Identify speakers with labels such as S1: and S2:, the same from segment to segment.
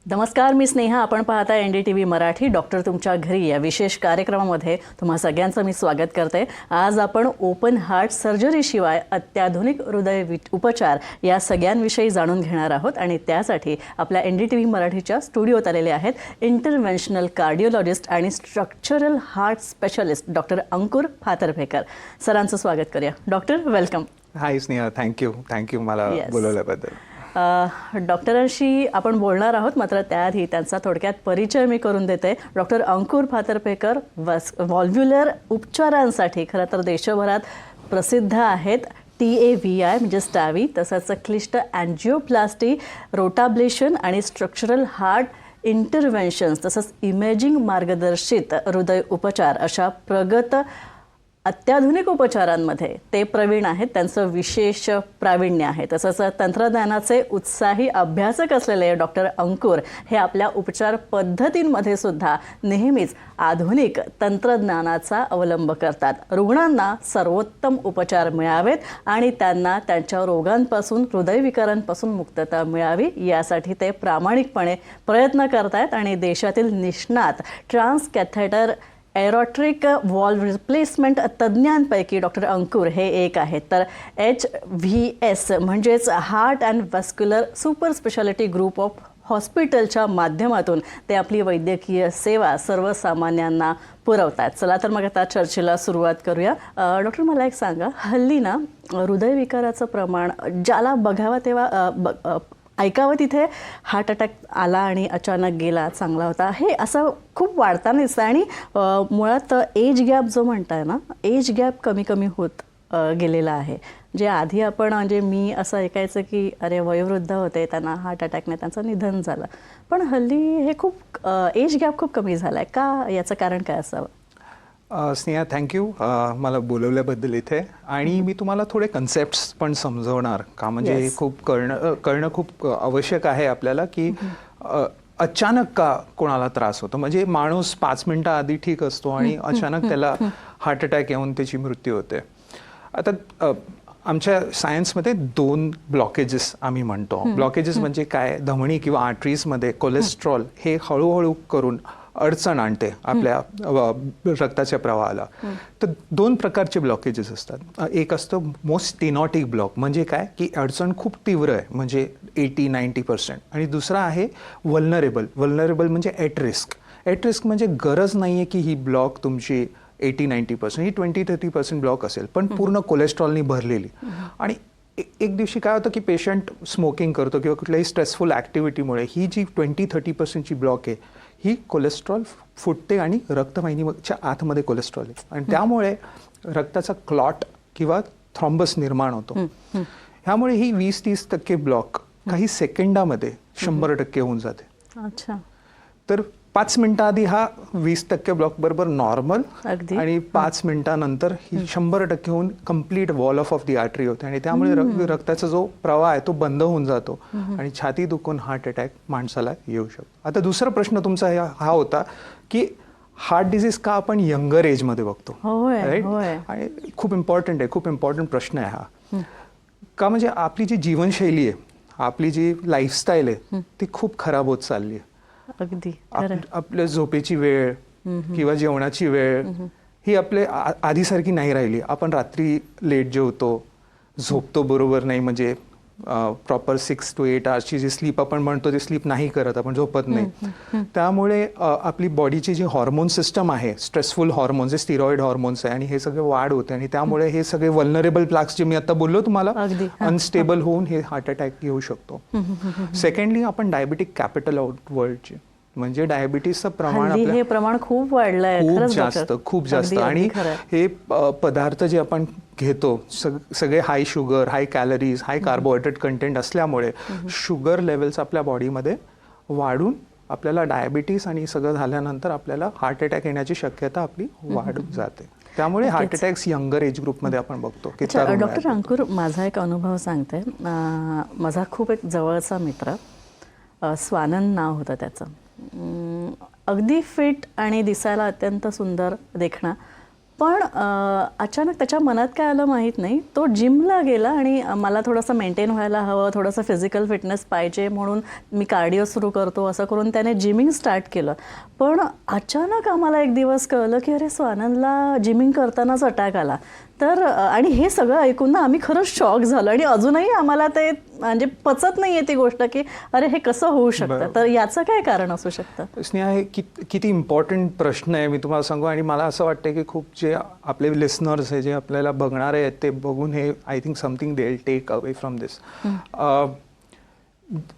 S1: नमस्कार, मी स्नेहा. आपण पाहता NDTV मराठी. डॉक्टर तुमच्या घरी या विशेष कार्यक्रमामध्ये तुम्हा सगळ्यांचं मी स्वागत करते. आज आपण ओपन हार्ट सर्जरीशिवाय अत्याधुनिक हृदय उपचार या सगळ्यांविषयी जाणून घेणार आहोत आणि त्यासाठी आपल्या NDTV मराठीच्या स्टुडिओत आलेले आहेत इंटरव्हेन्शनल कार्डिओलॉजिस्ट आणि structural heart specialist doctor Ankur Phatarpekar. सरांचं स्वागत करूया. Doctor, welcome.
S2: Hi Sneha, thank you मला बोलवल्याबद्दल.
S1: डॉक्टरांशी आपण बोलणार आहोत, मात्र त्याआधी त्यांचा थोडक्यात परिचय मी करून देते. डॉक्टर अंकुर फातर्फेकर व्हॉल्व्ह्युलर उपचारांसाठी खरं तर देशभरात प्रसिद्ध आहेत. TAVI म्हणजे स्टॅवी, तसंच क्लिष्ट अँजिओप्लास्टी, रोटाब्लेशन आणि स्ट्रक्चरल हार्ट इंटरव्हेन्शन्स, तसंच इमेजिंग मार्गदर्शित हृदय उपचार अशा प्रगत अत्याधुनिक उपचारांमध्ये ते प्रवीण आहेत. त्यांचं विशेष प्रावीण्य आहे. तसंच तंत्रज्ञानाचे उत्साही अभ्यासक असलेले डॉक्टर अंकुर हे आपल्या उपचार पद्धतींमध्ये सुद्धा नेहमीच आधुनिक तंत्रज्ञानाचा अवलंब करतात. रुग्णांना सर्वोत्तम उपचार मिळावेत आणि त्यांना त्यांच्या रोगांपासून, हृदयविकारांपासून मुक्तता मिळावी यासाठी ते प्रामाणिकपणे प्रयत्न करतात आणि देशातील निष्णात ट्रान्सकॅथेटर एरोट्रिक व्हॉल्व्ह रिप्लेसमेंट तज्ज्ञांपैकी डॉक्टर अंकुर हे एक आहेत. तर HVS म्हणजेच heart and vascular super speciality group of हॉस्पिटलच्या माध्यमातून ते आपली वैद्यकीय सेवा सर्वसामान्यांना पुरवतात. चला तर मग आता चर्चेला सुरुवात करूया. डॉक्टर, मला एक सांगा, हल्ली ना हृदयविकाराचं प्रमाण ज्याला बघावं तेव्हा ऐकावं तिथे हार्ट अटॅक आला आणि अचानक गेला, चांगला होता, हे असं खूप वाढताना दिसतं. आणि मुळात एज गॅप जो म्हणताय ना, एज गॅप कमी कमी होत गेलेला आहे. जे आधी आपण म्हणजे मी असं ऐकायचं की अरे वयोवृद्ध होते, त्यांना हार्ट अटॅकने त्यांचं निधन झालं, पण हल्ली हे खूप एज गॅप खूप कमी झाला आहे का? याचं कारण काय असावं?
S2: स्नेहा, थँक्यू मला बोलवल्याबद्दल इथे. आणि मी तुम्हाला थोडे कन्सेप्ट्स पण समजवणार का, म्हणजे खूप कळणं खूप आवश्यक आहे आपल्याला की अचानक का कोणाला त्रास होतो. म्हणजे माणूस 5 मिनिटं आधी ठीक असतो आणि अचानक त्याला हार्ट अटॅक येऊन त्याची मृत्यू होते. आता आमच्या सायन्समध्ये 2 ब्लॉकेजेस आम्ही म्हणतो. ब्लॉकेजेस म्हणजे काय, धमनी किंवा आर्टरीजमध्ये कोलेस्ट्रॉल हे हळूहळू करून अडचण आणते आपल्या रक्ताच्या प्रवाहाला. तर 2 प्रकारचे ब्लॉकेजेस असतात. एक असतं मोस्ट स्टेनॉटिक ब्लॉक, म्हणजे काय की अडचण खूप तीव्र आहे, म्हणजे 80-90%. आणि दुसरा आहे वल्नरेबल. वल्नरेबल म्हणजे ॲट रिस्क म्हणजे गरज नाही आहे की ही ब्लॉक तुमची 80-90%, ही 20-30% ब्लॉक असेल, पण पूर्ण कोलेस्ट्रॉलनी भरलेली. आणि एक दिवशी काय होतं की पेशंट स्मोकिंग करतो किंवा कुठल्याही स्ट्रेसफुल ॲक्टिव्हिटीमुळे ही जी 20-30%ची ब्लॉक आहे, ही कोलेस्ट्रॉल फुटते आणि रक्तवाहिनीच्या आतमध्ये कोलेस्ट्रॉल आहे आणि त्यामुळे रक्ताचा क्लॉट किंवा थ्रॉम्बस निर्माण होतो. ह्यामुळे ही 20-30% ब्लॉक काही सेकंदामध्ये 100% होऊन जाते.
S1: अच्छा. तर
S2: 5 मिनिटं आधी हा 20% ब्लॉक बरोबर नॉर्मल, आणि 5 मिनिटानंतर ही 100% होऊन complete wall of the artery होते आणि त्यामुळे रक्ताचा जो प्रवाह आहे तो बंद होऊन जातो आणि छाती दुखून हार्ट अटॅक माणसाला येऊ शकतो. आता दुसरा प्रश्न तुमचा हा होता की हार्ट डिसीज का आपण यंगर एजमध्ये बघतो, राईट? आणि खूप इम्पॉर्टंट प्रश्न आहे हा. का, म्हणजे आपली जी जीवनशैली आहे, आपली जी लाईफस्टाईल आहे ती खूप खराब होत चालली आहे.
S1: अगदी
S2: आपल्या झोपेची वेळ किंवा जेवणाची वेळ ही आपल्या आधीसारखी नाही राहिली. आपण रात्री लेट जेवतो, झोपतो बरोबर नाही, म्हणजे प्रॉपर 6 to 8 आवर्सची जी स्लीप आपण म्हणतो ती स्लीप नाही करत, आपण झोपत नाही. त्यामुळे आपली बॉडीची जी हॉर्मोन सिस्टम आहे, स्ट्रेसफुल हॉर्मोन्स, जे स्टिरॉइड हॉर्मोन्स आहे, आणि हे सगळे वाढ होते आणि त्यामुळे हे सगळे वल्नरेबल प्लाक्स जे मी आता बोललो तुम्हाला, अनस्टेबल होऊन हे हार्ट अटॅक येऊ शकतो. सेकंडली, आपण डायबिटिक कॅपिटल ऑफ वर्ल्डची, म्हणजे डायबिटीसचं प्रमाण
S1: हे प्रमाण खूप वाढलंय,
S2: खूप जास्त. आणि हे पदार्थ जे आपण घेतो सगळे हाय शुगर, हाय कॅलरीज, हाय कार्बोहायड्रेट कंटेंट असल्यामुळे शुगर लेवल्स आपल्या बॉडीमध्ये वाढून आपल्याला डायबिटीस आणि सगळं झाल्यानंतर आपल्याला हार्ट अटॅक येण्याची शक्यता आपली वाढून जाते. त्यामुळे हार्ट अटॅक्स यंगर एज ग्रुपमध्ये आपण बघतो.
S1: डॉक्टर अंकुर, माझा एक अनुभव सांगते. माझा खूप एक जवळचा मित्र, स्वानंद नाव होतं त्याचं, अगदी फिट आणि दिसायला अत्यंत सुंदर देखणा, पण अचानक त्याच्या मनात काय आलं माहीत नाही, तो जिमला गेला आणि मला थोडंसं मेंटेन व्हायला हवं, थोडंसं फिजिकल फिटनेस पाहिजे म्हणून मी कार्डिओ सुरू करतो असं करून त्याने जिमिंग स्टार्ट केलं. पण अचानक आम्हाला एक दिवस कळलं की अरे स्वानंदला जिमिंग करतानाच अटॅक आला. तर आणि हे सगळं ऐकून ना आम्ही खरंच शॉक झालो आणि अजूनही आम्हाला ते म्हणजे पचत नाही आहे ती गोष्ट की अरे हे कसं होऊ शकतं. तर याचं काय कारण असू शकतं?
S2: स्नेहा, हे किती इम्पॉर्टंट प्रश्न आहे मी तुम्हाला सांगू. आणि मला असं वाटतं की खूप जे आपले लिसनर्स आहे, जे आपल्याला बघणारे आहेत, ते बघून हे I think something they will take away from this.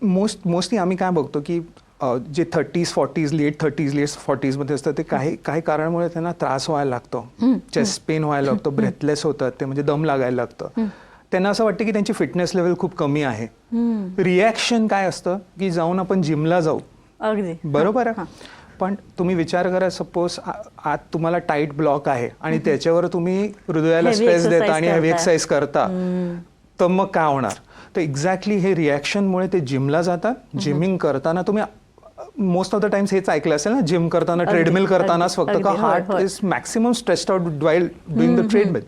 S2: Mostly आम्ही काय बघतो की जे 30s 40s लेट 40s मध्ये असतात, ते काही कारणामुळे त्यांना त्रास व्हायला लागतो, चेस्ट पेन व्हायला लागतो, ब्रेथलेस होतात ते, म्हणजे दम लागायला लागतं. त्यांना असं वाटतं की त्यांची फिटनेस लेवल खूप कमी आहे. रिॲक्शन काय असतं की जाऊन आपण जिमला जाऊ.
S1: अगदी
S2: बरोबर आहे. पण तुम्ही विचार करा, सपोज आत तुम्हाला टाईट ब्लॉक आहे आणि त्याच्यावर तुम्ही हृदयाला स्ट्रेस देता आणि हेवी एक्सरसाइज करता, तर मग काय होणार? तर एक्झॅक्टली हे रिॲक्शनमुळे ते जिमला जातात. जिमिंग करताना तुम्ही मोस्ट ऑफ द टाइम्स हेच ऐकलं असेल ना, जिम करताना ट्रेडमिल करतानाच फक्त का heart is maximum stressed out while doing the treadmill.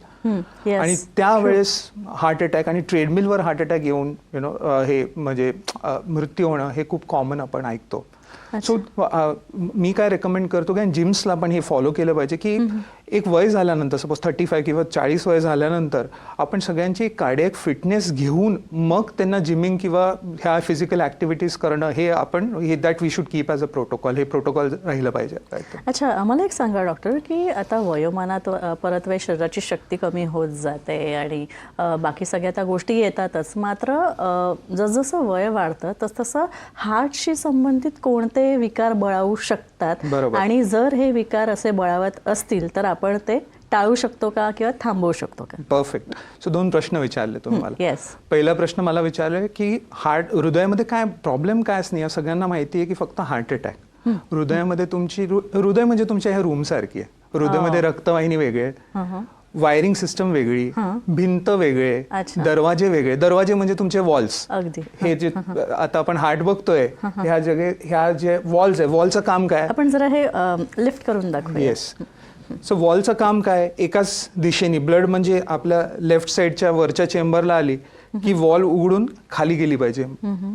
S2: आणि त्यावेळेस हार्ट अटॅक आणि ट्रेडमिलवर हार्ट अटॅक येऊन हे म्हणजे मृत्यू होणं हे खूप कॉमन आपण ऐकतो. सो मी काय रेकमेंड करतो की जिम्सला पण हे फॉलो केलं पाहिजे की एक वय झाल्यानंतर, सपोज 35 किंवा 40 वय झाल्यानंतर आपण सगळ्यांची कार्डियक फिटनेस घेऊन मग त्यांना जिमिंग किंवा ह्या फिजिकल ॲक्टिव्हिटीज करणं, हे आपण that we should keep as a protocol. हे प्रोटोकॉल राहिलं पाहिजे.
S1: अच्छा, आम्हाला एक सांगा डॉक्टर की आता वयोमानात परत वय शरीराची शक्ती कमी होत जाते आणि बाकी सगळ्या त्या गोष्टी येतातच. मात्र जसजसं वय वाढतं तसतसं हार्टशी संबंधित कोणते विकार बळावू शकतात, आणि जर हे विकार असे बळावत असतील तर आपण ते टाळू शकतो का किंवा थांबवू शकतो का?
S2: परफेक्ट. सो 2 प्रश्न विचारले तुम्हाला.
S1: येस.
S2: पहिला प्रश्न मला विचारले की हृदयामध्ये काय प्रॉब्लेम काय असणे. या सगळ्यांना माहिती आहे की फक्त हार्ट अटॅक. हृदयामध्ये तुमची हृदय म्हणजे तुमच्या ह्या रूम सारखी आहे. हृदयामध्ये रक्तवाहिनी वेगळे, वायरिंग सिस्टम वेगळी, भिंत वेगळे, दरवाजे वेगळे. दरवाजे म्हणजे तुमचे वॉल्स. हे जे आता आपण हार्ट बघतोय, ह्या जे वॉल्स आहे, वॉलचं काम काय?
S1: आपण जरा हे लिफ्ट करून दाखवूया.
S2: येस. सो वॉलचं काम काय? एकाच दिशेने ब्लड म्हणजे आपल्या लेफ्ट साईडच्या वरच्या चेंबरला आली की वॉल उघडून खाली गेली पाहिजे,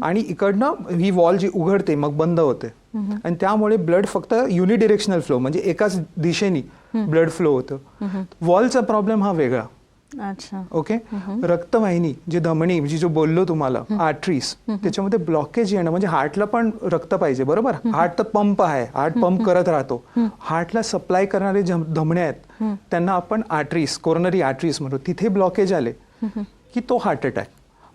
S2: आणि इकडनं ही वॉल जी उघडते मग बंद होते, आणि त्यामुळे ब्लड फक्त युनिडिरेक्शनल फ्लो म्हणजे एकाच दिशेने ब्लड फ्लो होतं. वॉलचा प्रॉब्लेम हा वेगळा.
S1: अच्छा.
S2: ओके. रक्तवाहिनी जी धमनी म्हणजे जो बोललो तुम्हाला, आर्टरीज, त्याच्यामध्ये ब्लॉकेज येणं, म्हणजे हार्टला पण रक्त पाहिजे, बरोबर. हार्ट तर पंप आहे, हार्ट पंप करत राहतो. हार्टला सप्लाय करणारे धमण्या आहेत त्यांना आपण आर्टरीज, कोरोनरी आर्टरीज म्हणतो. तिथे ब्लॉकेज आले की तो हार्ट अटॅक.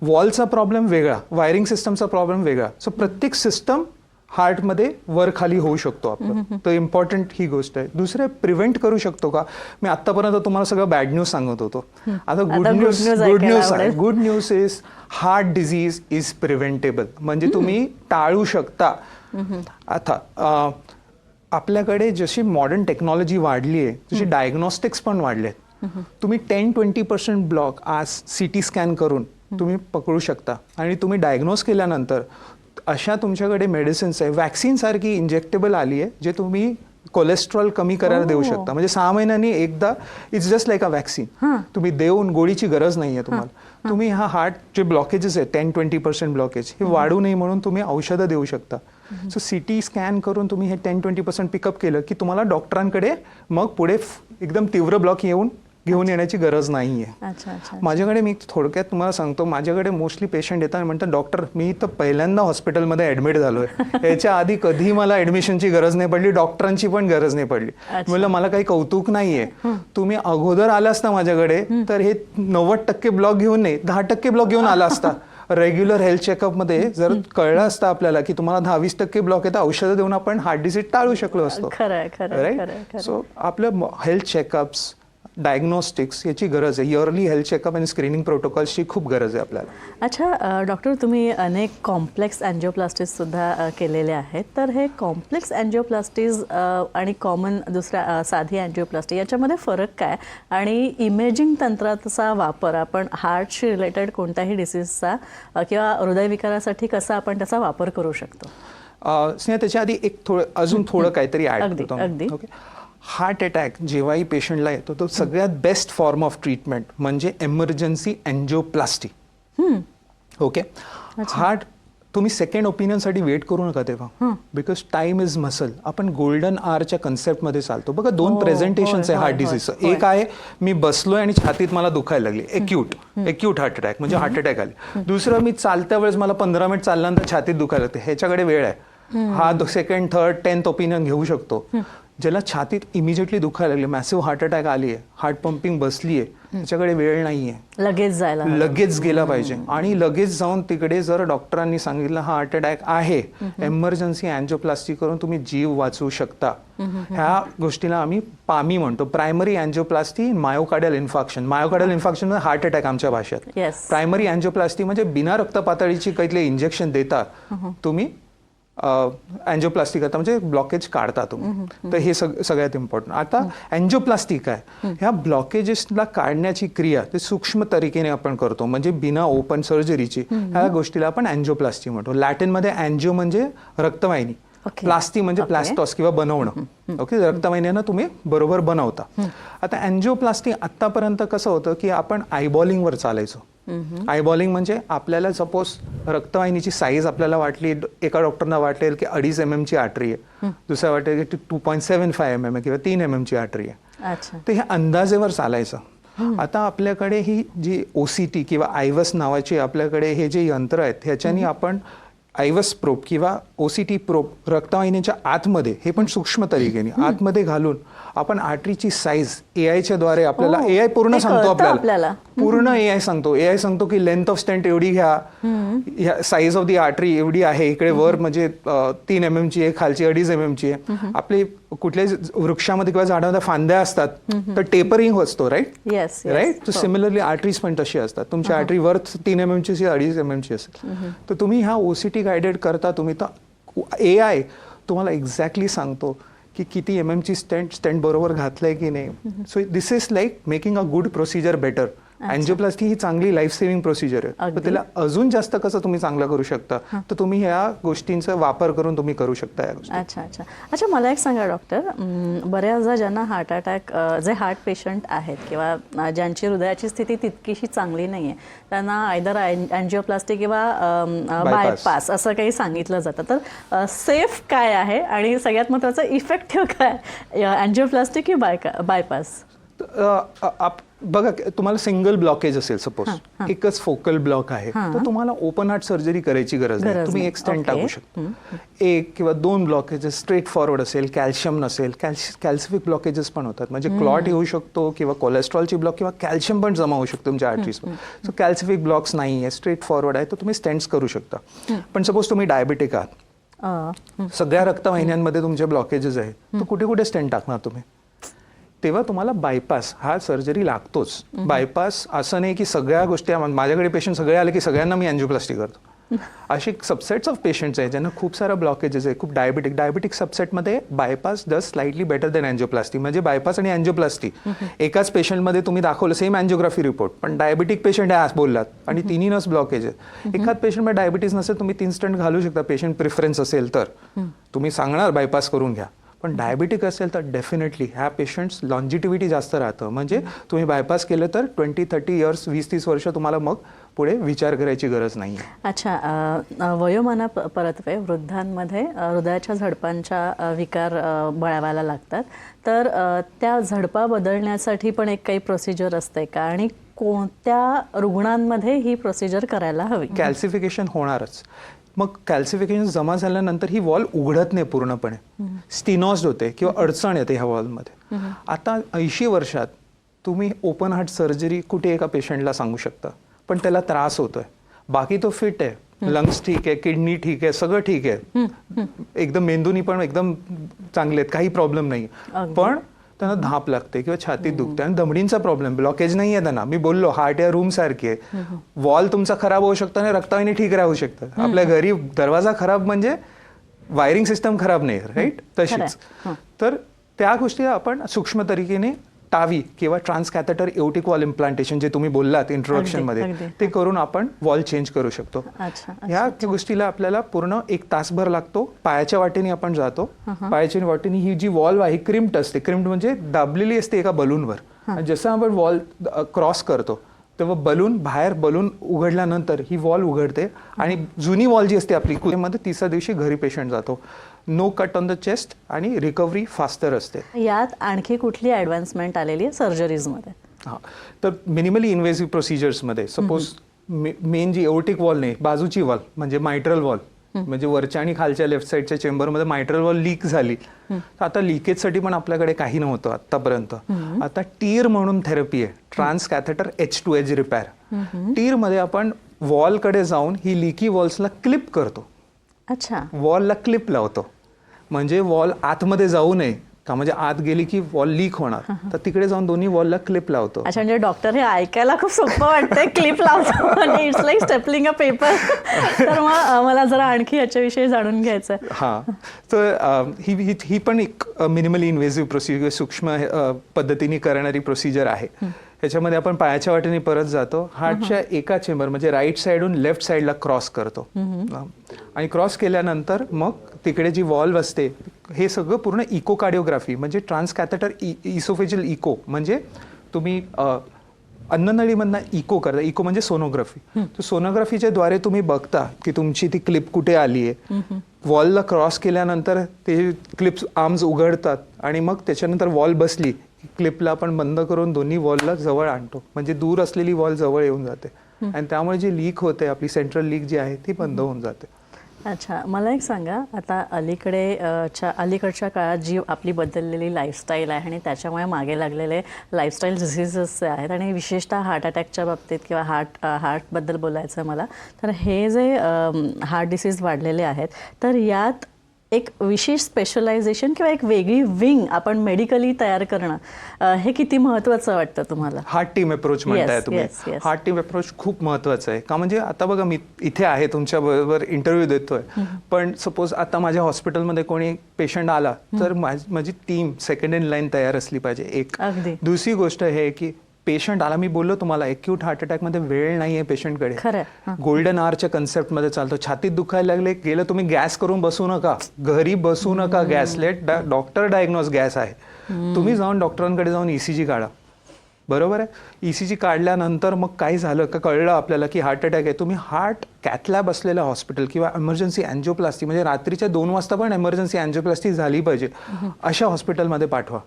S2: वॉलचा प्रॉब्लेम वेगळा, वायरिंग सिस्टमचा प्रॉब्लेम वेगळा. सो प्रत्येक सिस्टम हार्टमध्ये वर खाली होऊ शकतो आपलं. तर इम्पॉर्टंट ही गोष्ट आहे. दुसरे प्रिव्हेंट करू शकतो का? मी आतापर्यंत तुम्हाला सगळं बॅड न्यूज सांगत होतो. आता गुड न्यूज आहे. Good news is heart disease is preventable, म्हणजे तुम्ही टाळू शकता. आता आपल्याकडे जशी मॉडर्न टेक्नॉलॉजी वाढली आहे तशी डायग्नॉस्टिक्स पण वाढले आहेत. तुम्ही 10-20% ब्लॉक आज CT स्कॅन करून तुम्ही पकडू शकता, आणि तुम्ही डायग्नोज केल्यानंतर अशा तुमच्याकडे मेडिसिन्स आहे, वॅक्सिन सारखी इंजेक्टेबल आली आहे, जे तुम्ही कोलेस्ट्रॉल कमी करायला देऊ शकता. म्हणजे 6 महिन्यांनी एकदा. It's just like a vaccine. तुम्ही देऊन गोळीची गरज नाही आहे तुम्हाला. तुम्ही हा हार्ट जे ब्लॉकेजेस आहे 10-20% ब्लॉकेज हे वाढू नये म्हणून तुम्ही औषधं देऊ शकता. सो CT स्कॅन करून तुम्ही हे 10-20% पिकअप केलं की तुम्हाला डॉक्टरांकडे मग पुढे एकदम तीव्र ब्लॉक घेऊन येण्याची गरज नाही आहे. माझ्याकडे, मी थोडक्यात तुम्हाला सांगतो, माझ्याकडे मोस्टली पेशंट येतात आणि म्हणतात डॉक्टर मी तर पहिल्यांदा हॉस्पिटलमध्ये ॲडमिट झालोय, याच्या आधी कधी मला ॲडमिशनची गरज नाही पडली, डॉक्टरांची पण गरज नाही पडली. म्हणलं मला काही कौतुक नाहीये, तुम्ही अगोदर आला असता माझ्याकडे तर हे 90% ब्लॉक घेऊन नाही 10% ब्लॉक घेऊन आला असता. रेग्युलर हेल्थ चेकअपमध्ये जर कळलं असतं आपल्याला की तुम्हाला 10-20% ब्लॉक येतं, औषधं देऊन आपण हार्ट डिसीज टाळू शकलो असतो. राईट. सो आपलं हेल्थ चेकअप्स, डायग्नोस्टिक्स याची गरज आहे. इयरली हेल्थ चेकअप आणि स्क्रीनिंग प्रोटोकॉल्सची खूप गरज आहे आपल्याला.
S1: अच्छा डॉक्टर, तुम्ही अनेक कॉम्प्लेक्स अँजिओप्लास्टीजसुद्धा केलेल्या आहेत. तर हे कॉम्प्लेक्स अँजिओप्लास्टीज आणि कॉमन दुसऱ्या साधी अँजिओप्लास्टी याच्यामध्ये फरक काय, आणि इमेजिंग तंत्राचा वापर आपण हार्टशी रिलेटेड कोणत्याही डिसीजचा किंवा हृदयविकारासाठी कसा आपण त्याचा वापर करू शकतो?
S2: स्नेहा, त्याच्या आधी एक अजून थोडं काहीतरी ॲड करतो. ओके. हार्ट अटॅक जेव्हाही पेशंटला येतो तो सगळ्यात बेस्ट फॉर्म ऑफ ट्रीटमेंट म्हणजे एमर्जन्सी अँजिओप्लास्टी. ओके, हार्ट तुम्ही सेकंड ओपिनियनसाठी वेट करू नका तेव्हा, बिकॉज टाइम इज मसल. आपण गोल्डन आरच्या कन्सेप्टमध्ये चालतो बघा. दोन प्रेझेंटेशन्स आहे हार्ट डिसीजचं. एक आहे मी बसलोय आणि छातीत मला दुखायला लागली, एक्यूट हार्ट अटॅक म्हणजे हार्ट अटॅक आले. दुसरं मी चालत्या वेळेस मला 15 मिनिट चालल्यानंतर छातीत दुखायला लागते, ह्याच्याकडे वेळ आहे. हा सेकंड थर्ड 10th ओपिनियन घेऊ शकतो. ज्याला छातीत इमिजिएटली दुखायला लागले, मॅसिव्ह हार्ट अटॅक आली आहे, हार्ट पंपिंग बसली आहे, त्याच्याकडे वेळ नाहीये, लगेच गेला पाहिजे. आणि लगेच जाऊन तिकडे जर डॉक्टरांनी सांगितलं हा हार्ट अटॅक आहे, एमर्जन्सी अँजिओप्लास्टी करून तुम्ही जीव वाचवू शकता. ह्या गोष्टीला आम्ही पामी म्हणतो, primary angioplasty myocardial infarction. Myocardial infarction म्हणजे हार्ट अटॅक आमच्या भाषेत. प्रायमरी अँजिओप्लास्टी म्हणजे बिना रक्तपातळीची काहीतरी इंजेक्शन देता तुम्ही अँजिओप्लास्टी करता, म्हणजे ब्लॉकेज काढता तुम्ही. तर हे सगळ्यात इम्पॉर्टंट. आता अँजिओप्लास्टी काय, ह्या ब्लॉकेजेसला काढण्याची क्रिया ते सूक्ष्म तरीकेने आपण करतो, म्हणजे बिना ओपन सर्जरीची. ह्या गोष्टीला आपण अँजिओप्लास्टी म्हणतो. लॅटिनमध्ये अँजिओ म्हणजे रक्तवाहिनी, प्लास्टी म्हणजे प्लास्टॉस किंवा बनवणं. ओके, रक्तवाहिन्यांना तुम्ही बरोबर बनवता. आता अँजिओप्लास्टी आतापर्यंत कसं होतं की आपण आयबॉलिंगवर चालायचो. आयबॉलिंग म्हणजे आपल्याला सपोज रक्तवाहिनीची साईज आपल्याला वाटली, एका डॉक्टरना वाटेल की 2.5 mm ची आर्टरी आहे, दुसऱ्या वाटेल की 2.75 mm किंवा 3 mm ची आर्टरी आहे. तर हे अंदाजेवर चालायचं. आता आपल्याकडे ही जी OCT किंवा आयवस नावाची आपल्याकडे हे जे यंत्र आहेत, ह्याच्यानी आपण आयवस प्रोब किंवा OCT प्रोब रक्तवाहिनीच्या आतमध्ये, हे पण सूक्ष्म तरीकेने आतमध्ये घालून आपण आर्टरीची साईज एआयच्या द्वारे आपल्याला, एआय पूर्ण सांगतो आपल्याला, पूर्ण एआय सांगतो की लेंथ ऑफ स्टेंट एवढी घ्या, साईज ऑफ दी आर्टरी एवढी आहे, इकडे वर म्हणजे 3 mm ची आहे, खालची 2.5 mm ची आहे. आपले कुठल्याही वृक्षामध्ये किंवा झाडामध्ये फांद्या असतात तर टेपरिंग असतो, राईट. सिमिलरली आर्टरीज पण तशी असतात. तुमची आर्टरी वर 3 mm ची 2.5 mm ची असेल, तर तुम्ही ह्या OCT गायडेड करता तुम्ही, तर एआय तुम्हाला एक्झॅक्टली सांगतो की किती MM ची स्टेंट बरोबर घातलंय की नाही. So this is like making a good procedure better. Angioplasty ही चांगली लाईफ सेव्हिंग प्रोसिजर आहे. तर त्याला अजून जास्त कसं तुम्ही चांगलं करू शकता, तर तुम्ही ह्या गोष्टींचा वापर करून तुम्ही करू शकता या गोष्टी.
S1: अच्छा, मला एक सांगा डॉक्टर, बऱ्याचदा ज्यांना हार्ट अटॅक, जे हार्ट पेशंट आहेत किंवा ज्यांची हृदयाची स्थिती तितकीशी चांगली नाही आहे, त्यांना आयदर अँजिओप्लास्टी किंवा बायपास असं काही सांगितलं जातं. तर सेफ काय आहे आणि सगळ्यात महत्त्वाचं इफेक्टिव्ह काय, अँजिओप्लास्टी की बायपास?
S2: बघा, तुम्हाला सिंगल ब्लॉकेज असेल सपोज, एकच फोकल ब्लॉक आहे, तर तुम्हाला ओपन हार्ट सर्जरी करायची गरज नाही. तुम्ही एक स्टेंट टाकू शकता. 1 किंवा 2 ब्लॉकेजेस स्ट्रेट फॉरवर्ड असेल, कॅल्शियम नसेल, कॅल्सिफिक ब्लॉकेजेस पण होतात, म्हणजे क्लॉट येऊ शकतो किंवा कोलेस्ट्रॉलची ब्लॉक किंवा कॅल्शियम पण जमा होऊ शकतो तुमच्या आर्टरीजवर. सो कॅल्सिफिक ब्लॉक्स नाही आहे, स्ट्रेट फॉरवर्ड आहे, तर तुम्ही स्टेंट्स करू शकता. पण सपोज तुम्ही डायबिटिक आहात, सगळ्या रक्तवाहिन्यांमध्ये तुमचे ब्लॉकेजेस आहेत, तर कुठे कुठे स्टेंट टाकणार तुम्ही? तेव्हा तुम्हाला बायपास हा सर्जरी लागतोच. बायपास असं नाही की सगळ्या गोष्टी, माझ्याकडे पेशंट सगळे आले की सगळ्यांना मी अँजिओप्लास्टी करतो. अशी सबसेट्स ऑफ पेशंट्स आहेत ज्यांना खूप सारा ब्लॉकेजेस आहे, खूप डायबिटिक सबसेटमध्ये bypass does slightly better than angioplasty. म्हणजे बायपास आणि अँजिओप्लास्टी एकाच पेशंटमध्ये तुम्ही दाखवलं, सेम अँजिओग्राफी रिपोर्ट, पण डायबिटिक पेशंट आहे आज बोललात आणि तिन्हीनच ब्लॉकेज आहेत. एखाद पेशंटमध्ये डायबिटीस नसेल, तुम्ही 3 स्टंट घालू शकता, पेशंट प्रिफरन्स असेल तर तुम्ही सांगणार बायपास करून घ्या. पण डायबिटिक असेल तर डेफिनेटली ह्या पेशंट्स लॉन्जिटिव्हिटी जास्त राहतं. म्हणजे तुम्ही बायपास केलं तर 20-30 इयर्स, 20-30 वर्ष तुम्हाला मग पुढे विचार करायची गरज नाही.
S1: अच्छा, वयोमाना परत्वे वृद्धांमध्ये हृदयाच्या झडपांच्या विकार बळावायला लागतात, तर त्या झडपा बदलण्यासाठी पण एक काही प्रोसिजर असते का, आणि कोणत्या रुग्णांमध्ये ही प्रोसिजर करायला हवी?
S2: कॅल्सिफिकेशन होणारच. मग कॅल्सिफिकेशन जमा झाल्यानंतर ही वॉल उघडत नाही पूर्णपणे, स्टिनॉज्ड होते किंवा अडचण येते ह्या वॉलमध्ये. आता 80 वर्षात तुम्ही ओपन हार्ट सर्जरी कुठे एका पेशंटला सांगू शकता, पण त्याला त्रास होतोय, बाकी तो फिट आहे, लंग्स ठीक आहे, किडनी ठीक आहे, सगळं ठीक आहे, एकदम मेंदूनी पण एकदम चांगले आहेत, काही प्रॉब्लेम नाही, पण त्यांना धाप लागते किंवा छातीत दुखते आणि दमडींचा प्रॉब्लेम, ब्लॉकेज नाही आहे त्यांना. मी बोललो हार्ट या रूम सारखी आहे, वॉल तुमचा खराब होऊ शकतो आणि रक्तवाहिनी ठीक राहू शकतं. आपल्या घरी दरवाजा खराब म्हणजे वायरिंग सिस्टम खराब नाही, राईट, तशीच. तर त्या गोष्टी आपण सूक्ष्म तरीकेने टावी किंवा ट्रान्सकॅथेटर एओटिक वॉल इम्प्लांटेशन जे तुम्ही बोललात इंट्रोडक्शनमध्ये,
S1: अगदी.
S2: ते करून आपण वॉल चेंज करू शकतो.
S1: अच्छा,
S2: ह्या गोष्टीला आपल्याला पूर्ण 1 तासभर लागतो. पायाच्या वाटेने आपण जातो. पायाच्या वाटेने ही जी वॉल आहे क्रिम्प्ड असते. क्रिम्प्ड म्हणजे दाबलेली असते एका बलूनवर. जसं आपण वॉल क्रॉस करतो तेव्हा बलून उघडल्यानंतर ही वॉल उघडते आणि जुनी वॉल जी असते आपली मध्ये तिसऱ्या दिवशी घरी पेशंट जातो. No cut on the chest आणि रिकव्हरी फास्टर असते.
S1: यात आणखी कुठली ॲडव्हान्समेंट आलेली आहे सर्जरीजमध्ये?
S2: हां, तर मिनिमली इन्व्हेसिव्ह प्रोसिजर्समध्ये सपोज मेन जी एओटिक वॉल नाही, बाजूची वॉल म्हणजे मायट्रल वॉल, म्हणजे वरच्या आणि खालच्या लेफ्ट साईडच्या चेंबरमध्ये मायट्रल वॉल लीक झाली, तर आता लिकेजसाठी पण आपल्याकडे काही नव्हतं आतापर्यंत. आता टीर म्हणून थेरपी आहे, ट्रान्स कॅथेटर H2H रिपेअर. टीरमध्ये आपण वॉलकडे जाऊन ही लिकी वॉल्सला क्लिप करतो.
S1: अच्छा,
S2: वॉलला क्लिप लावतो म्हणजे वॉल आतमध्ये जाऊ नये का, म्हणजे आत गेली की वॉल लीक होणार, तर तिकडे जाऊन दोन्ही वॉलला क्लिप लावतो.
S1: अच्छा, म्हणजे डॉक्टर हे ऐकायला खूप सोपं वाटतंय, क्लिप लावतो म्हणजे it's like stippling a paper. तर मग मला जरा आणखी याच्याविषयी जाणून घ्यायचं आहे.
S2: हां, तर ही पण एक मिनिमली इन्व्हेसिव्ह प्रोसिजर, सूक्ष्म पद्धतीने करणारी प्रोसिजर आहे. ह्याच्यामध्ये आपण पायाच्या वाटेने परत जातो, हार्टच्या एका चेंबर म्हणजे राईट साईडहून लेफ्ट साईडला क्रॉस करतो आणि क्रॉस केल्यानंतर मग तिकडे जी वॉल्व असते, हे सगळं पूर्ण इकोकार्डिओग्राफी म्हणजे ट्रान्सकॅथेटर इसोफेजियल इको, म्हणजे तुम्ही अन्ननळीमधनं इको करता. इको म्हणजे सोनोग्राफी. तर सोनोग्राफीच्या द्वारे तुम्ही बघता की तुमची ती क्लिप कुठे आली आहे. वॉलला क्रॉस केल्यानंतर ते क्लिप्स आर्म्स उघडतात आणि मग त्याच्यानंतर वॉल बसली, क्लिपला आपण बंद करून दोन्ही वॉलला जवळ आणतो, म्हणजे दूर असलेली वॉल जवळ येऊन जाते आणि त्यामुळे जी लीक होते, आपली सेंट्रल लीक जी आहे ती बंद होऊन जाते.
S1: अच्छा, मला एक सांगा, आता अलीकडच्या काळात जी आपली बदललेली लाईफस्टाईल आहे आणि त्याच्यामुळे मागे लागलेले लाईफस्टाईल डिसीजेस आहेत आणि विशेषतः हार्ट अटॅकच्या बाबतीत किंवा हार्टबद्दल बोलायचं आहे मला, तर हे जे हार्ट डिसीज वाढलेले आहेत, तर यात एक विशेष स्पेशलायझेशन किंवा एक वेगळी विंग आपण मेडिकली तयार करणं हे किती महत्त्वाचं वाटतं तुम्हाला?
S2: हार्ट टीम अप्रोच म्हणताय तुम्ही.
S1: yes.
S2: हार्ट टीम अप्रोच खूप महत्त्वाचं आहे का, म्हणजे आता बघा मी इथे आहे तुमच्या बरोबर इंटरव्ह्यू देतोय, पण सपोज आता माझ्या हॉस्पिटलमध्ये कोणी पेशंट आला तर माझी टीम सेकंड इन लाईन तयार असली पाहिजे एक.
S1: अगदी.
S2: दुसरी गोष्ट हे की पेशंट आला, मी बोललो तुम्हाला एक्यूट हार्ट अटॅकमध्ये वेळ नाही आहे पेशंटकडे.
S1: खरं.
S2: गोल्डन आवरच्या कन्सेप्टमध्ये चालतो. छातीत दुखायला लागले गेलं तुम्ही गॅस करून बसू नका, घरी बसू नका, gas let doctor diagnose gas आहे. तुम्ही जाऊन डॉक्टरांकडे जाऊन ECG काढा. बरोबर आहे. ECG काढल्यानंतर मग काय झालं का कळलं आपल्याला की हार्ट अटॅक आहे, तुम्ही हार्ट कॅथलॅब असलेलं हॉस्पिटल किंवा एमर्जन्सी अँजिओप्लास्टी म्हणजे रात्रीच्या 2 वाजता पण एमर्जन्सी अँजिओप्लास्टी झाली पाहिजे अशा हॉस्पिटलमध्ये पाठवा.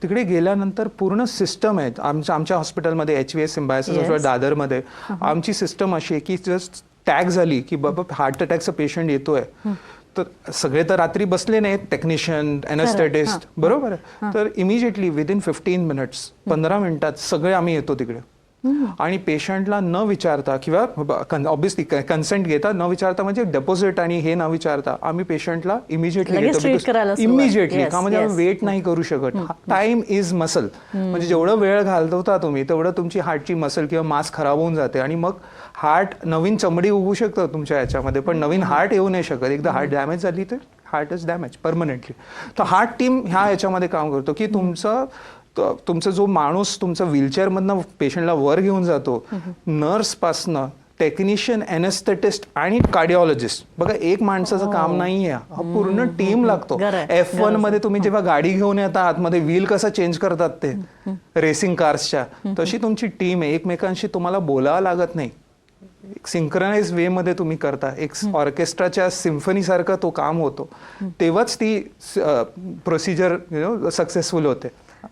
S2: तिकडे गेल्यानंतर पूर्ण सिस्टम आहे. आमच्या हॉस्पिटलमध्ये HVS सिम्बायोसिस दादरमध्ये आमची सिस्टम अशी आहे की जस्ट टॅग झाली की बाबा हार्ट अटॅकचा पेशंट येतोय, तर सगळे तर रात्री बसले नाहीत, टेक्निशियन, एनेस्थेटिस्ट, बरोबर आहे, तर इमिजिएटली विदिन 15 मिनिट्स 15 मिनिटात सगळे आम्ही येतो तिकडे आणि पेशंटला न विचारता किंवा ऑब्व्हियसली कन्सेंट घेता, न विचारता म्हणजे डेपॉझिट आणि हे न विचारता आम्ही पेशंटला इमिजिएटली
S1: इमिजिएटली
S2: का, म्हणजे आम्ही वेट नाही करू शकत. टाइम इज मसल, म्हणजे जेवढं वेळ घालवता तुम्ही तेवढं तुमची हार्टची मसल किंवा मास खराब होऊन जाते आणि मग हार्ट नवीन चमडी उगू शकतं तुमच्या याच्यामध्ये, पण नवीन हार्ट येऊ नाही शकत. एकदा हार्ट डॅमेज झाली तर हार्ट इज डॅमेज परमनंटली. तर हार्ट टीम ह्या याच्यामध्ये काम करतो की तुमचा जो माणूस तुमचा व्हीलचेअरमधनं पेशंटला वर घेऊन जातो, नर्सपासनं टेक्निशियन, एनेस्थेटिस्ट आणि कार्डिओलॉजिस्ट, बघा एक माणसाचं काम नाही आहे, हा पूर्ण टीम लागतो. F1 मध्ये तुम्ही जेव्हा गाडी घेऊन येता आतमध्ये व्हील कसा चेंज करतात ते रेसिंग कार्सच्या, तशी तुमची टीम आहे. एकमेकांशी तुम्हाला बोलावं लागत नाही, एक सिंक्रोनाइज वे मध्ये तुम्ही करता, एक ऑर्केस्ट्राच्या सिम्फनी सारखं तो काम होतो, तेव्हाच ती प्रोसिजर सक्सेसफुल होते.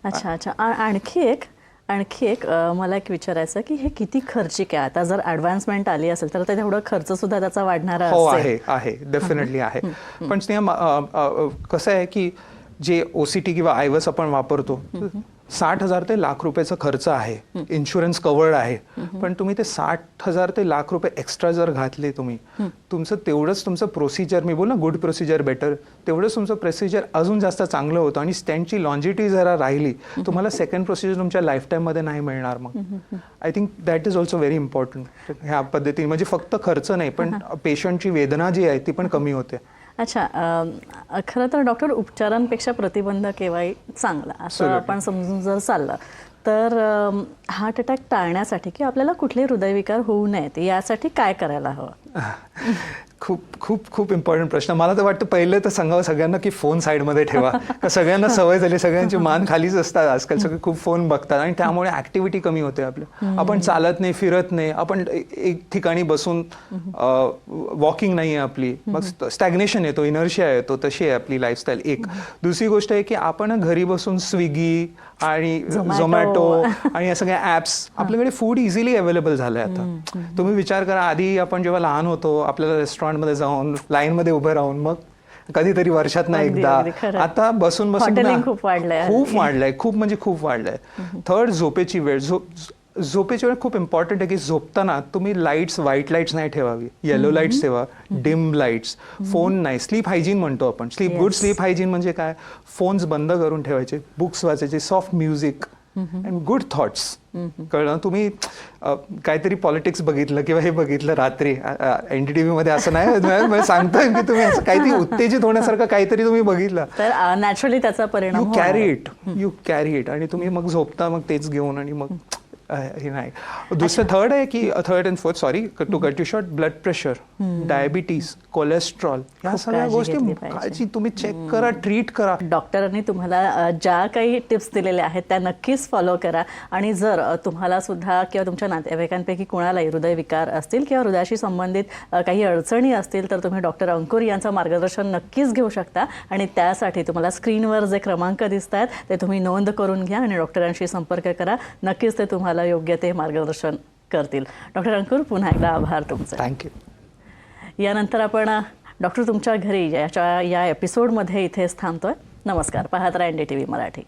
S1: अच्छा. आणखी एक मला एक विचारायचं की हे किती खर्चिक आहे? आता जर ॲडव्हान्समेंट आली असेल तर तेवढं खर्च सुद्धा त्याचा वाढणार
S2: आहे, डेफिनेटली आहे. पण कसं आहे की जे OCT किंवा आयवस आपण वापरतो 60,000 ते लाख रुपयाचा खर्च आहे, इन्शुरन्स कवर्ड आहे, पण तुम्ही ते 60,000 ते लाख रुपये एक्स्ट्रा जर घातले तुम्ही, तेवढंच तुमचं प्रोसिजर, मी बोल ना गुड प्रोसिजर बेटर, तेवढंच तुमचं प्रोसिजर अजून जास्त चांगलं होतं आणि स्टेंटची लॉन्जिटी जरा राहिली, तुम्हाला सेकंड प्रोसिजर तुमच्या लाईफ टाईममध्ये नाही मिळणार. मग I think that is also very important ह्या पद्धतीने, म्हणजे फक्त खर्च नाही पण पेशंटची वेदना जी आहे ती पण कमी होते.
S1: अच्छा, खरं तर डॉक्टर उपचारांपेक्षा प्रतिबंध केव्हाही चांगला असं
S2: Absolutely.
S1: आपण समजून जर चाललं तर हार्ट अटॅक टाळण्यासाठी किंवा आपल्याला कुठले हृदयविकार होऊ नयेत यासाठी काय करायला हवं?
S2: खूप खूप खूप इम्पॉर्टंट प्रश्न. मला तर वाटतं पहिलं तर सांगावं सगळ्यांना की फोन साईडमध्ये ठेवा. का सगळ्यांना सवय झाली, सगळ्यांची मान खालीच असतात आजकाल, सगळे खूप फोन बघतात आणि त्यामुळे ॲक्टिव्हिटी कमी होते आपल्या. आपण चालत नाही, फिरत नाही, आपण एक ठिकाणी बसून वॉकिंग नाही आहे आपली, मग स्टॅग्नेशन येतो, इनर्शिया येतो, तशी आहे आपली लाईफस्टाईल. एक दुसरी गोष्ट आहे की आपण घरी बसून स्विगी आणि झोमॅटो आणि या सगळ्या ॲप्स, आपल्याकडे फूड इझिली अवेलेबल झालं आहे आता. तुम्ही विचार करा, आधी आपण जेव्हा लहान होतो आपल्याला रेस्टॉरंटमध्ये जाऊन लाईनमध्ये उभं राहून मग कधीतरी वर्षात ना एकदा, आता बसून बसून
S1: हॉटेलिंग खूप वाढलंय.
S2: खूप वाढलंय, खूप म्हणजे खूप वाढलंय. थर्ड, झोपेची वेळ. झोपेची वेळ खूप इम्पॉर्टंट आहे की झोपताना तुम्ही लाईट्स, व्हाईट लाईट्स नाही ठेवावी, येलो लाईट्स ठेवा, डिम लाईट्स, फोन नाही. स्लीप हायजीन म्हणतो आपण. गुड स्लीप हायजीन म्हणजे काय? फोन्स बंद करून ठेवायचे, बुक्स वाचायचे, soft music and good thoughts. कळलं? तुम्ही काहीतरी पॉलिटिक्स बघितलं किंवा हे बघितलं रात्री NDTV मध्ये, असं नाही सांगतोय की तुम्ही असं काहीतरी उत्तेजित होण्यासारखं काहीतरी तुम्ही बघितलं
S1: तर नॅचरली त्याचा परिणाम
S2: यू कॅरी इट आणि तुम्ही मग झोपता मग तेच घेऊन आणि मग हे नाही. दुसरं थर्ड आहे की third and fourth, sorry to cut you short, blood pressure, diabetes, cholesterol, ह्या सगळ्या गोष्टी काळजी तुम्ही चेक करा, ट्रीट करा.
S1: डॉक्टरांनी तुम्हाला ज्या काही टिप्स दिलेल्या आहेत त्या नक्कीच फॉलो करा. आणि जर तुम्हाला सुद्धा किंवा तुमच्या नातेवाईकांपैकी कोणालाही हृदयविकार असतील किंवा हृदयाशी संबंधित काही अडचणी असतील तर तुम्ही डॉक्टर अंकुर यांचं मार्गदर्शन नक्कीच घेऊ शकता. आणि त्यासाठी तुम्हाला स्क्रीनवर जे क्रमांक दिसत आहेत ते तुम्ही नोंद करून घ्या आणि डॉक्टरांशी संपर्क करा. नक्कीच ते तुम्हाला योग्य ते मार्गदर्शन करतील. डॉक्टर अंकुर, पुन्हा एकदा आभार तुमचे.
S2: थँक्यू.
S1: यानंतर आपण डॉक्टर तुमच्या घरी या एपिसोडमध्ये इथेच थांबतोय. नमस्कार. पाहत राहा NDTV मराठी.